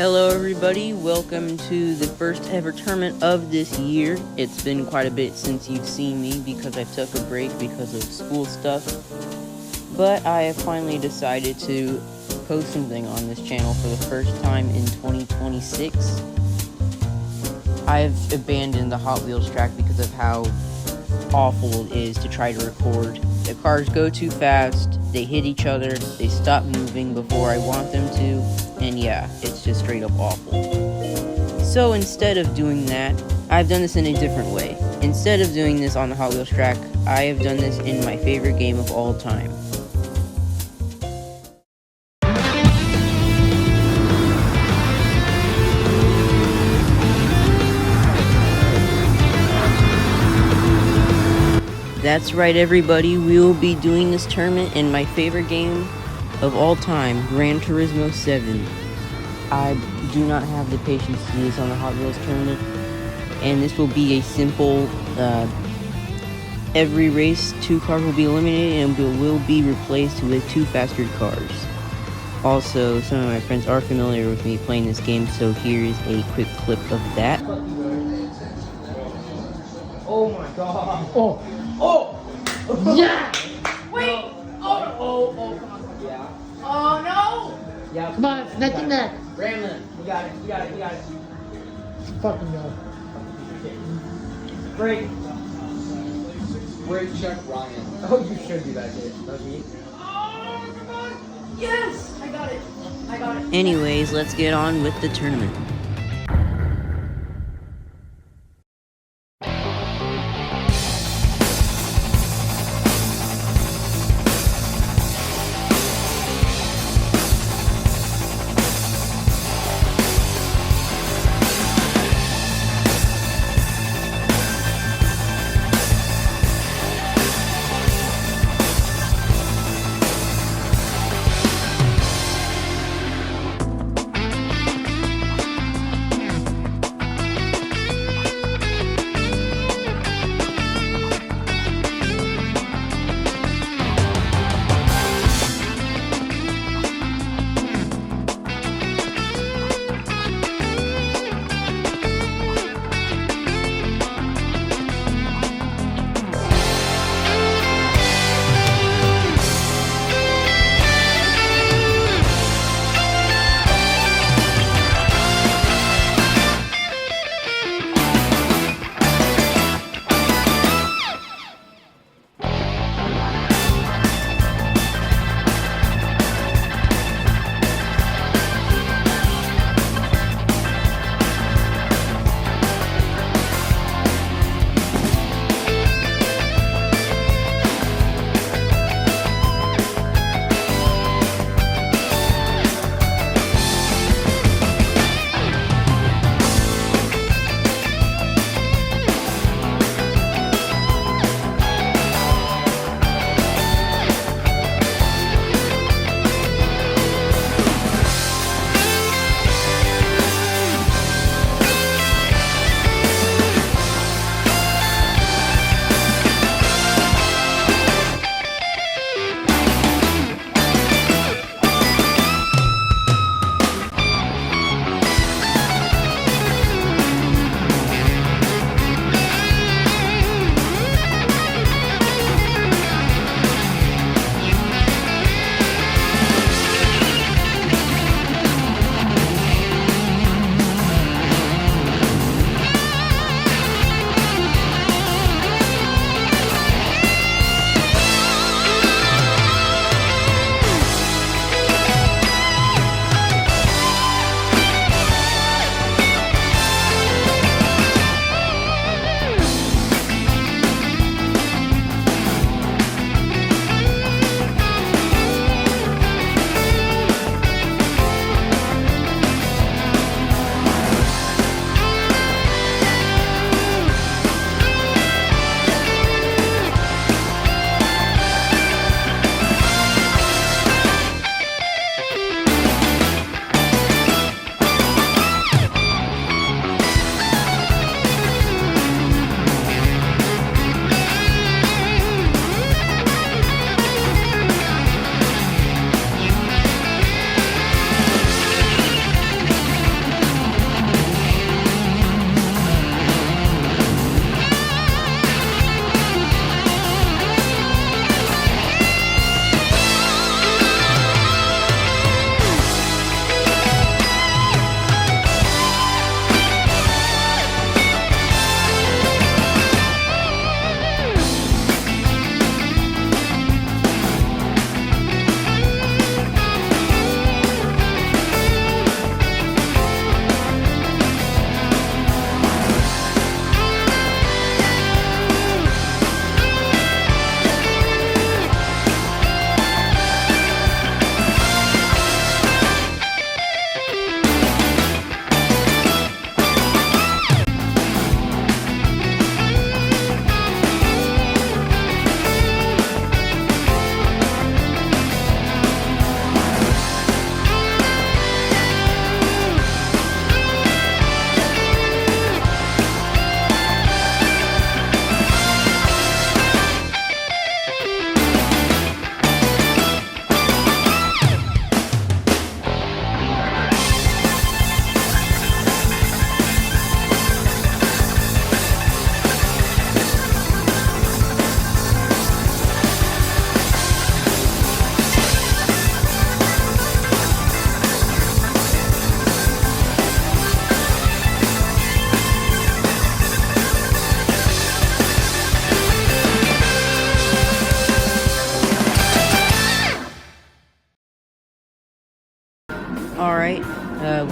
Hello everybody, welcome to the first ever tournament of this year. It's been quite a bit since you've seen me because I took a break because of school stuff. But I have finally decided to post something on this channel for the first time in 2026. I've abandoned the Hot Wheels track because of how awful it is to try to record. The cars go too fast, they hit each other, they stop moving before I want them to, and yeah, it's just straight up awful. So instead of doing that, I've done this in a different way. Instead of doing this on the Hot Wheels track, I have done this in my favorite game of all time. That's right everybody, we will be doing this tournament in my favorite game of all time, Gran Turismo 7. I do not have the patience to do this on the Hot Wheels tournament, and this will be a simple, every race 2 cars will be eliminated and will be replaced with 2 faster cars. Also, some of my friends are familiar with me playing this game, so here's a quick clip of that. Oh my god. Oh. Yeah! Wait! Oh, come on. Yeah. Oh no! Yeah. Come on, neck and neck. Ramlin, you got it. Fucking go. Break. Brake check Ryan. Oh, you should do that, dude. That was me. Oh, come on. Yes! I got it. Anyways, let's get on with the tournament.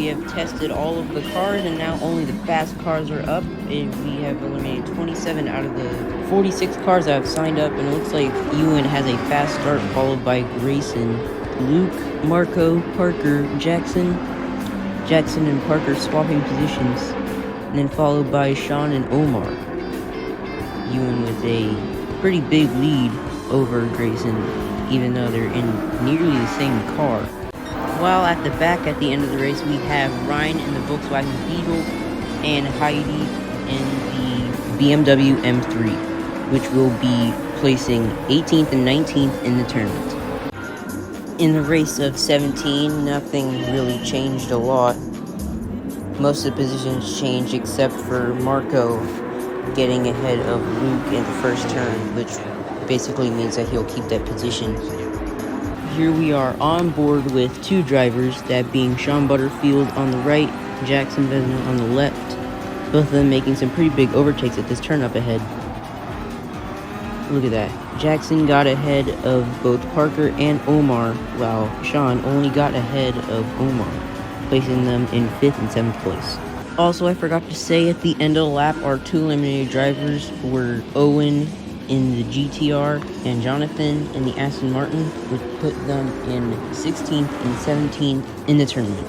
we have tested all of the cars, and now only the fast cars are up. And we have eliminated 27 out of the 46 cars that have signed up, and it looks like Ewan has a fast start, followed by Grayson, Luke, Marco, Parker, Jackson and Parker swapping positions, and then followed by Sean and Omar. Ewan with a pretty big lead over Grayson, even though they're in nearly the same car. While at the back at the end of the race, we have Ryan in the Volkswagen Beetle and Heidi in the BMW M3, which will be placing 18th and 19th in the tournament. In the race of 17, nothing really changed a lot. Most of the positions changed except for Marco getting ahead of Luke in the first turn, which basically means that he'll keep that position. Here we are on board with two drivers, that being Sean Butterfield on the right, Jackson Vezina on the left, both of them making some pretty big overtakes at this turn up ahead. Look at that. Jackson got ahead of both Parker and Omar, while Sean only got ahead of Omar, placing them in 5th and 7th place. Also, I forgot to say, at the end of the lap, our two eliminated drivers were Owen in the GTR and Jonathan in the Aston Martin, which put them in 16th and 17th in the tournament.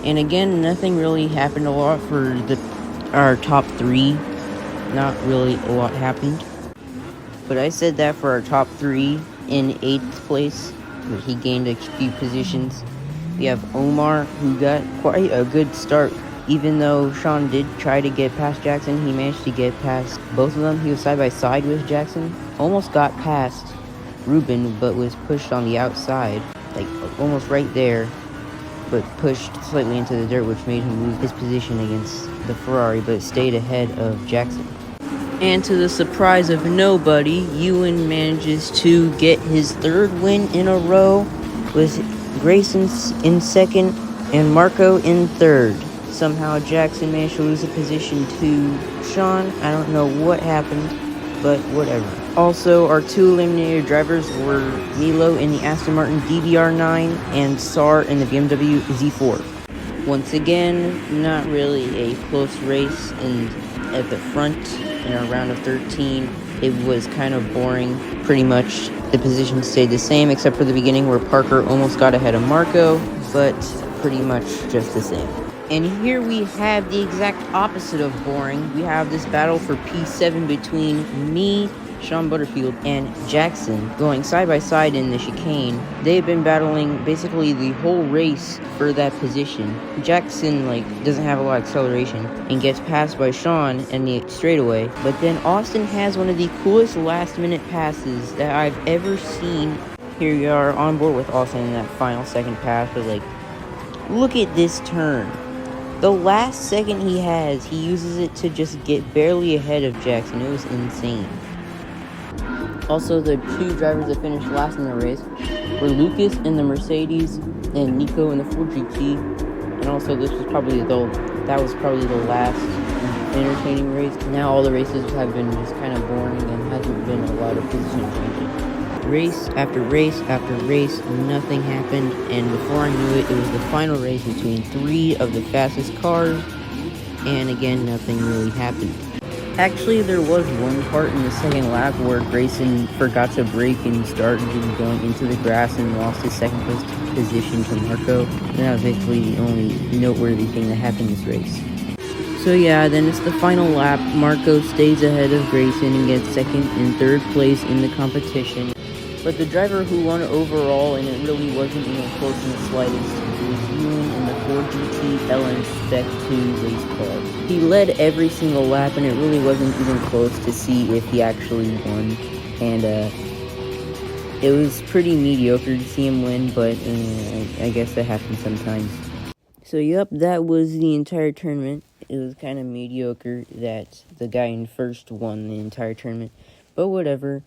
And again, nothing really happened a lot for our top three. Not really a lot happened. But I said that for our top three, in 8th place, but he gained a few positions. We have Omar, who got quite a good start. Even though Sean did try to get past Jackson, he managed to get past both of them. He was side by side with Jackson. Almost got past Ruben, but was pushed on the outside, like almost right there, but pushed slightly into the dirt, which made him lose his position against the Ferrari, but stayed ahead of Jackson. And to the surprise of nobody, Ewan manages to get his 3rd win in a row, with Grayson in 2nd and Marco in 3rd. Somehow Jackson managed to lose a position to Sean. I don't know what happened, but whatever. Also, our two eliminated drivers were Milo in the Aston Martin DBR9 and Sar in the BMW Z4. Once again, not really a close race, and at the front in our round of 13, it was kind of boring. Pretty much the positions stayed the same, except for the beginning where Parker almost got ahead of Marco, but pretty much just the same. And here we have the exact opposite of boring. We have this battle for P7 between me, Sean Butterfield, and Jackson going side by side in the chicane. They've been battling basically the whole race for that position. Jackson doesn't have a lot of acceleration and gets passed by Sean in the straightaway. But then Austin has one of the coolest last minute passes that I've ever seen. Here we are on board with Austin in that final second pass, but look at this turn. The last second he has, he uses it to just get barely ahead of Jackson. It was insane. Also, the two drivers that finished last in the race were Lucas in the Mercedes and Nico in the Ford GT. And also, that was probably the last entertaining race. Now all the races have been just kind of boring and hasn't been a lot of position changing. Race after race after race, nothing happened, and before I knew it, it was the final race between 3 of the fastest cars, and again, nothing really happened. Actually, there was one part in the second lap where Grayson forgot to brake and started going into the grass and lost his second place position to Marco, and that was basically the only noteworthy thing that happened this race. So yeah, then it's the final lap. Marco stays ahead of Grayson and gets 2nd and 3rd place in the competition. But the driver who won overall, and it really wasn't even close in the slightest, was Ewan in the Ford GT LN Spec 2 race car. He led every single lap, and it really wasn't even close to see if he actually won. And it was pretty mediocre to see him win, but I guess that happens sometimes. So yep, that was the entire tournament. It was kind of mediocre that the guy in first won the entire tournament, but whatever.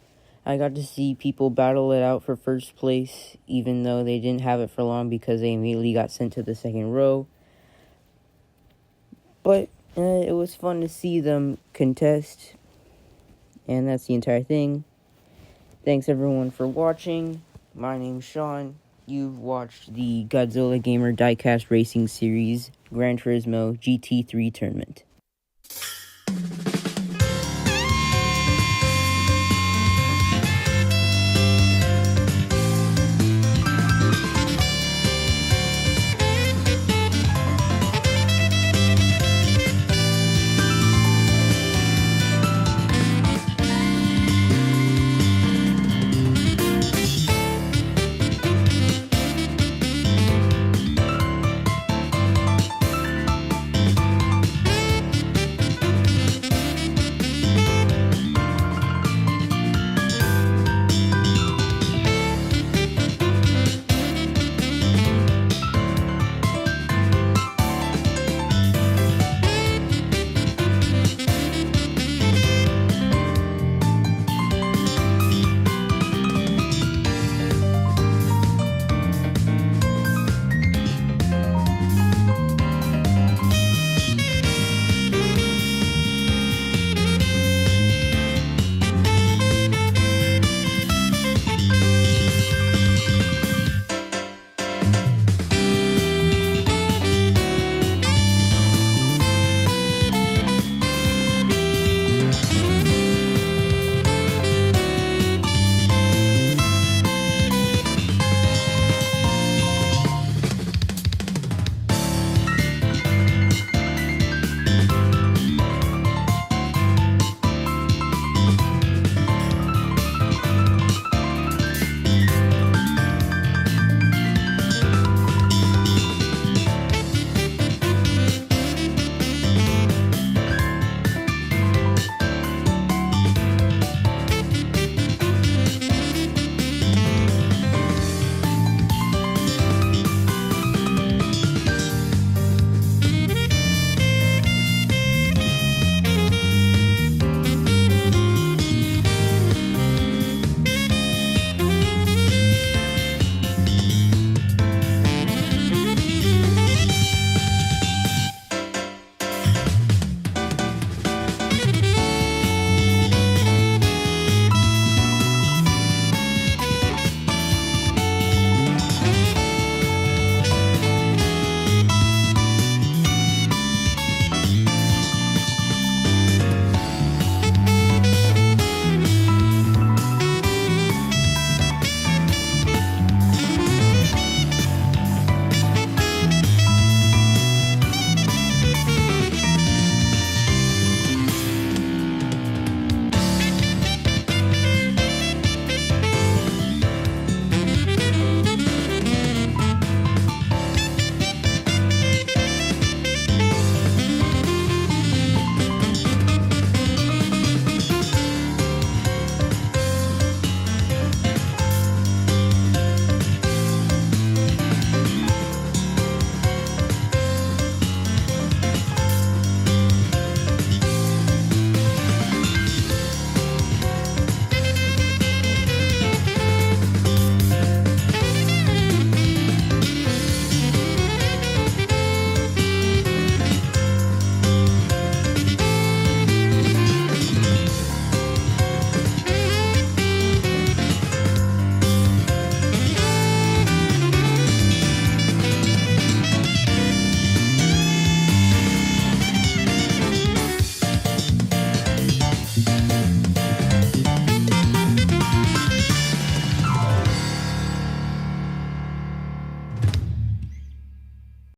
I got to see people battle it out for first place, even though they didn't have it for long because they immediately got sent to the second row. But it was fun to see them contest, and that's the entire thing. Thanks everyone for watching. My name's Sean. You've watched the Godzilla Gamer Diecast Racing Series Gran Turismo GT3 tournament.